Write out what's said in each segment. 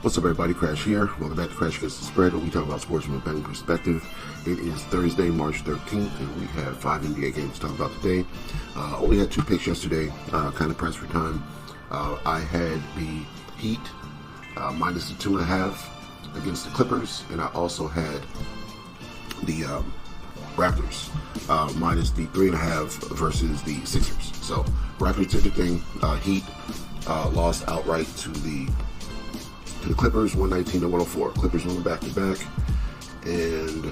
What's up, everybody? Crash here. Welcome back to Crash Gets the Spread, where we talk about sports from a betting perspective. It is Thursday, March 13th, and we have 5 NBA games to talk about today. Only had 2 picks yesterday, kind of pressed for time. I had the Heat minus the 2.5 against the Clippers, and I also had the Raptors minus the 3.5 versus the Sixers. So Raptors did the thing. Heat lost outright to the Clippers, 119-104. Clippers won back-to-back, and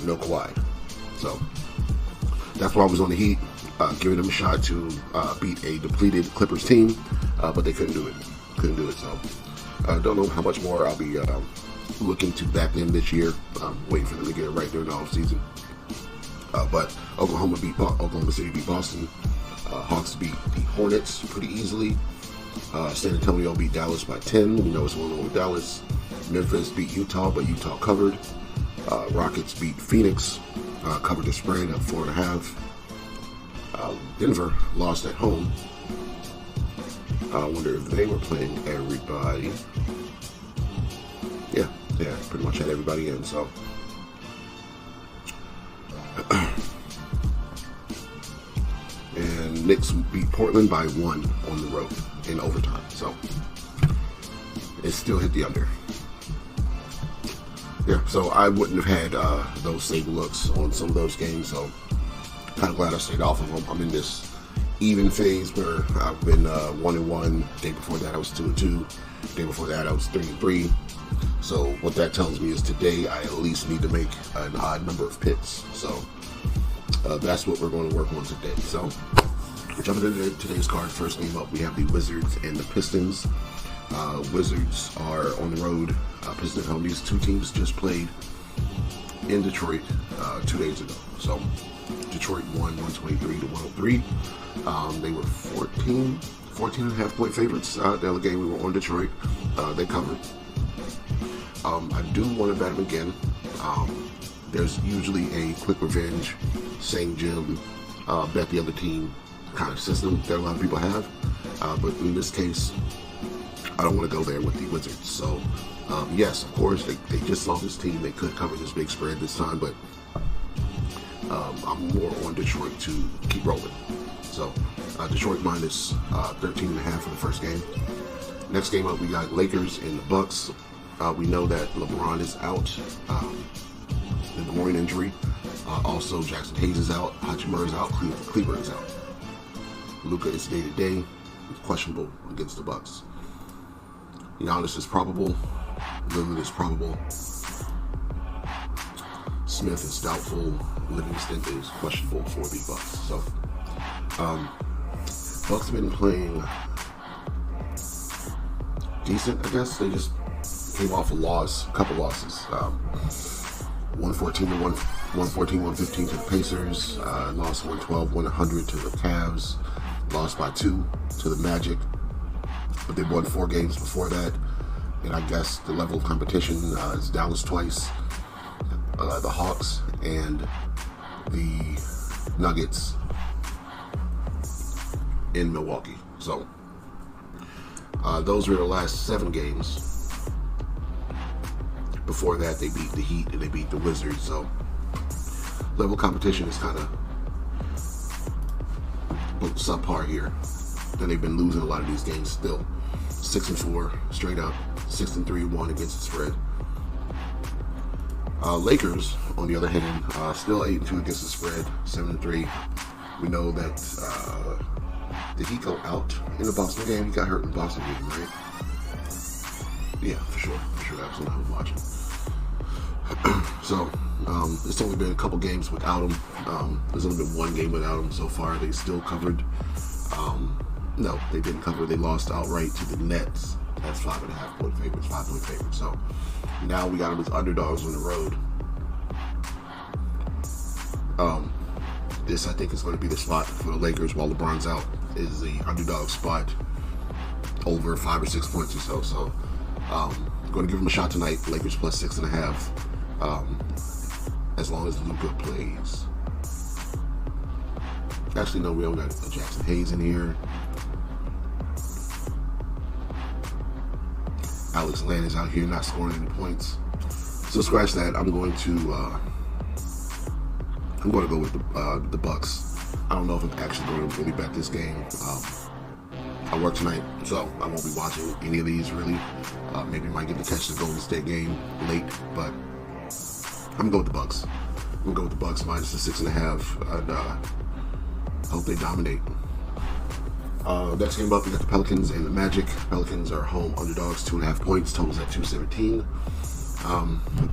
no Kawhi. So that's why I was on the Heat, giving them a shot to beat a depleted Clippers team, but they couldn't do it. So don't know how much more I'll be looking to back in this year. Waiting for them to get it right during the offseason. But Oklahoma City beat Boston. Hawks beat the Hornets pretty easily. San Antonio beat Dallas by 10. We know what's going on with Dallas. Memphis beat Utah, but Utah covered. Rockets beat Phoenix, covered the spread at 4.5. Denver lost at home. I wonder if they were playing everybody. Yeah, pretty much had everybody in. So. And Knicks beat Portland by 1 on the road in overtime. So it still hit the under. Yeah, so I wouldn't have had those same looks on some of those games. So kind of glad I stayed off of them. I'm in this even phase where I've been 1-1. Day before that I was 2-2. Day before that I was 3-3. So what that tells me is today I at least need to make an odd number of picks. So that's what we're going to work on today. So, jumping into today's card, first game up, we have the Wizards and the Pistons. Wizards are on the road. Pistons at home. These two teams just played in Detroit 2 days ago. So, Detroit won 123-103. They were 14.5 point favorites. The other game we were on Detroit. They covered. I do want to bet them again. There's usually a quick revenge, same gym, bet the other team kind of system that a lot of people have. But in this case, I don't want to go there with the Wizards. So, yes, of course, they just saw this team. They could cover this big spread this time, but I'm more on Detroit to keep rolling. So, Detroit minus 13.5 for the first game. Next game up, we got Lakers and the Bucks. We know that LeBron is out. The groin injury. Also, Jackson Hayes is out. Hachimura is out. Kleber is out. Luka is day-to-day. Questionable against the Bucks. Giannis is probable. Lillard is probable. Smith is doubtful. Livingston is questionable for the Bucks. So, Bucks have been playing decent, I guess. They just came off a couple losses. 114-115 to the Pacers, lost 112-100 to the Cavs, lost by 2 to the Magic, but they won 4 games before that, and I guess the level of competition is Dallas twice, the Hawks, and the Nuggets in Milwaukee. So, those were the last 7 games. Before that, they beat the Heat and they beat the Wizards. So, level competition is kind of subpar here. And they've been losing a lot of these games still. 6-4 straight up. 6-3-1 against the spread. Lakers, on the other hand, still 8-2 against the spread. 7-3. We know that did he go out in the Boston game? He got hurt in the Boston game, right? Yeah, for sure. That was when I was watching. So, it's only been a couple games without him. There's only been 1 game without him so far. They still covered. No, they didn't cover. They lost outright to the Nets. That's 5.5 point favorites, 5 point favorites. So, now we got them as underdogs on the road. This, I think, is going to be the spot for the Lakers while LeBron's out, is the underdog spot over 5 or 6 points or so. So, going to give them a shot tonight. Lakers plus 6.5. As long as Luka plays. Actually, no, we don't got Jackson Hayes in here. Alex Landon is out here not scoring any points. So scratch that. I'm going to go with the Bucks. I don't know if I'm actually going to really bet this game. I work tonight, so I won't be watching any of these really. Maybe might get to catch the Golden State game late, but I'm going with the Bucks. I'm going to go with the Bucks minus the 6.5, and hope they dominate. Next game up, we got the Pelicans and the Magic. Pelicans are home underdogs, 2.5 points. Totals at 217.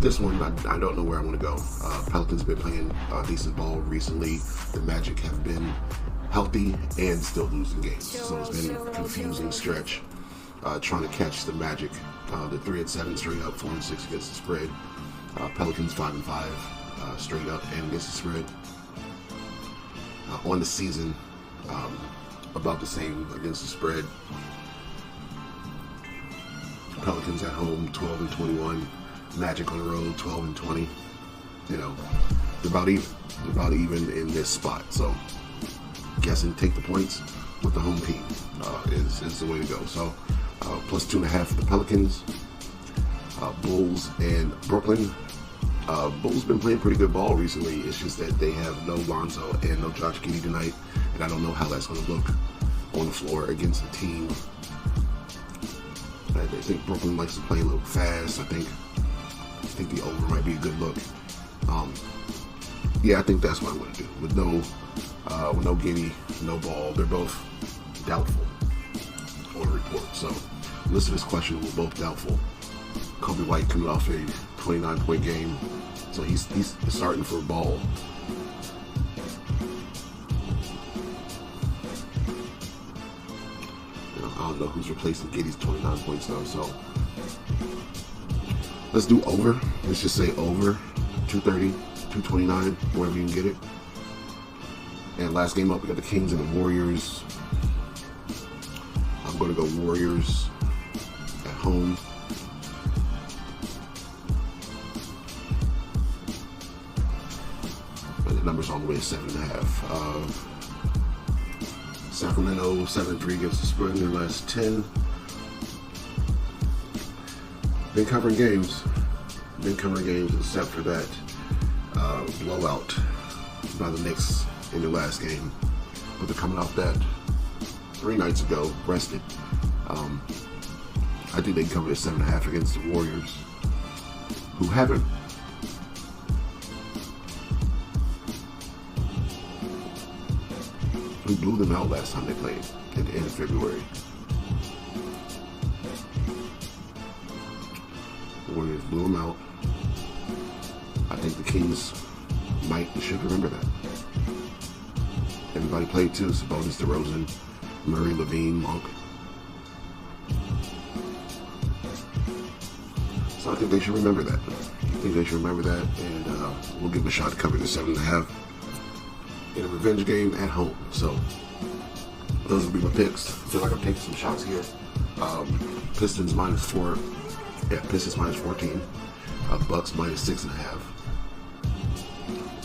This one, I don't know where I want to go. Pelicans have been playing decent ball recently. The Magic have been healthy and still losing games. So it's been a confusing stretch trying to catch the Magic. They're 3-7 straight up, 4-6 against the spread. Pelicans 5-5 straight up and against the spread. On the season, about the same against the spread. Pelicans at home 12-21. Magic on the road 12-20. You know, they're about even. They're about even in this spot. So, guessing take the points with the home team is the way to go. So, plus 2.5 for the Pelicans. Bulls and Brooklyn. Bulls been playing pretty good ball recently. It's just that they have no Lonzo and no Josh Giddey tonight, and I don't know how that's going to look on the floor against a team. I think Brooklyn likes to play a little fast. I think the over might be a good look. Yeah, I think that's what I'm going to do. With no Giddey, no Ball, they're both doubtful on the report. So, listen to this question, we're both doubtful. Kobe White coming off a 29-point game, so he's starting for Ball. I don't know who's replacing Giddey's 29 points though, so let's do over. Let's just say over 230, 229, wherever you can get it. And last game up, we got the Kings and the Warriors. I'm going to go Warriors at home. And the number's all the way to 7.5. Sacramento 7-3 against the spread in their last 10. Been covering games except for that blowout by the Knicks in their last game. But they're coming off that 3 nights ago, rested. I think they can cover the 7.5 against the Warriors, who haven't. We blew them out last time they played at the end of February. The Warriors blew them out. I think the Kings might and should remember that. Everybody played too. Sabonis, DeRozan, Murray, Levine, Monk. So I think they should remember that. And we'll give them a shot to cover the 7.5. In a revenge game at home. So those will be my picks. I feel like I'm taking some shots here. Pistons -4. Yeah, Pistons -14. Bucks -6.5.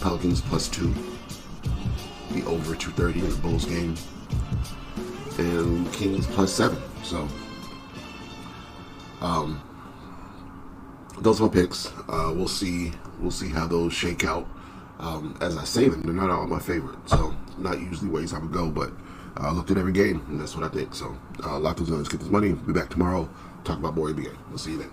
Pelicans +2. The over 230 in the Bulls game. And Kings +7. So those are my picks. We'll see how those shake out. As I say them, they're not all my favorite, so not usually ways I would go, but I looked at every game, and that's what I think. So lock those in, let's get this money. Be back tomorrow, talk about more NBA. We'll see you then.